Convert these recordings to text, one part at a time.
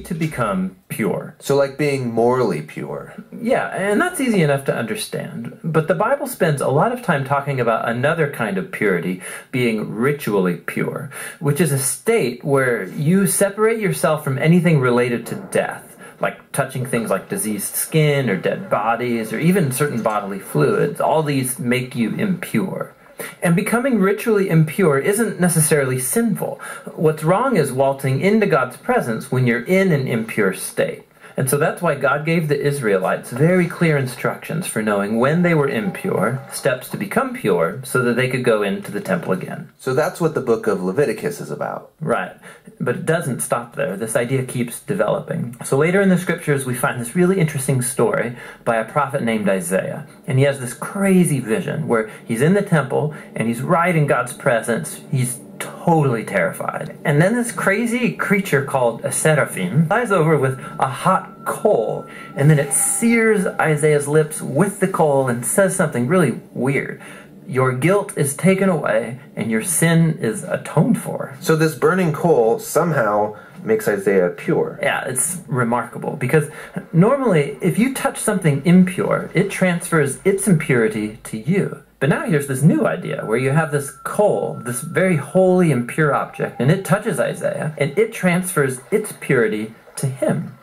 need to become pure. So like being morally pure. Yeah, and that's easy enough to understand. But the Bible spends a lot of time talking about another kind of purity, being ritually pure, which is a state where you separate yourself from anything related to death, like touching things like diseased skin or dead bodies or even certain bodily fluids. All these make you impure. And becoming ritually impure isn't necessarily sinful. What's wrong is waltzing into God's presence when you're in an impure state. And so that's why God gave the Israelites very clear instructions for knowing when they were impure, steps to become pure, so that they could go into the temple again. So that's what the book of Leviticus is about. Right. But it doesn't stop there. This idea keeps developing. So later in the scriptures, we find this really interesting story by a prophet named Isaiah. And he has this crazy vision where he's in the temple and he's right in God's presence. He's totally terrified. And then this crazy creature called a seraphim flies over with a hot coal, and then it sears Isaiah's lips with the coal and says something really weird. Your guilt is taken away and your sin is atoned for. So this burning coal somehow makes Isaiah pure. Yeah, it's remarkable because normally if you touch something impure, it transfers its impurity to you. But now here's this new idea where you have this coal, this very holy and pure object, and it touches Isaiah, and it transfers its purity to him.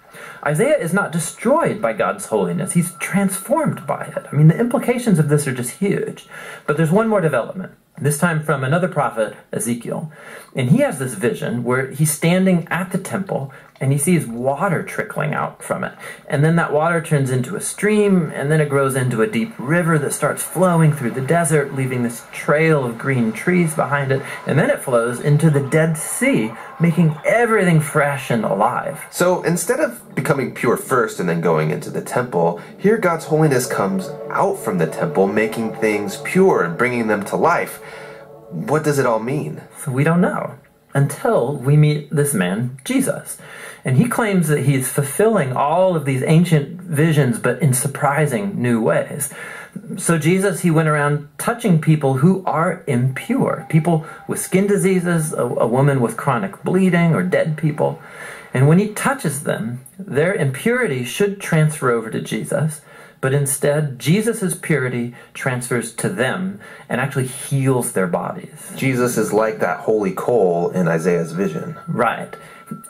Isaiah is not destroyed by God's holiness. He's transformed by it. I mean, the implications of this are just huge. But there's one more development, this time from another prophet, Ezekiel. And he has this vision where he's standing at the temple and he sees water trickling out from it. And then that water turns into a stream, and then it grows into a deep river that starts flowing through the desert, leaving this trail of green trees behind it. And then it flows into the Dead Sea, making everything fresh and alive. So instead of becoming pure first and then going into the temple, here God's holiness comes out from the temple, making things pure and bringing them to life. What does it all mean? So we don't know until we meet this man, Jesus. And he claims that he's fulfilling all of these ancient visions, but in surprising new ways. So Jesus, he went around touching people who are impure, people with skin diseases, a woman with chronic bleeding, or dead people. And when he touches them, their impurity should transfer over to Jesus, but instead, Jesus' purity transfers to them and actually heals their bodies. Jesus is like that holy coal in Isaiah's vision. Right.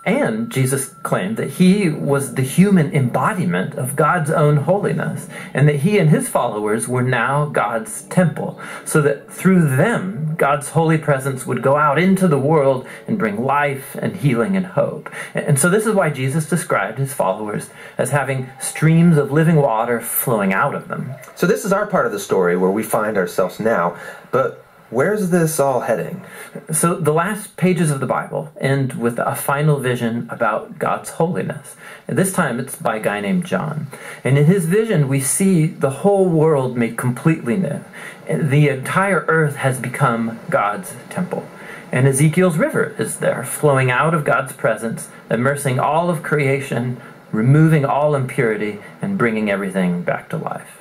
And Jesus claimed that he was the human embodiment of God's own holiness, and that he and his followers were now God's temple, so that through them, God's holy presence would go out into the world and bring life and healing and hope. And so this is why Jesus described his followers as having streams of living water flowing out of them. So this is our part of the story where we find ourselves now, but where's this all heading? So the last pages of the Bible end with a final vision about God's holiness. And this time it's by a guy named John. And in his vision we see the whole world made completely new. The entire earth has become God's temple. And Ezekiel's river is there, flowing out of God's presence, immersing all of creation, removing all impurity, and bringing everything back to life.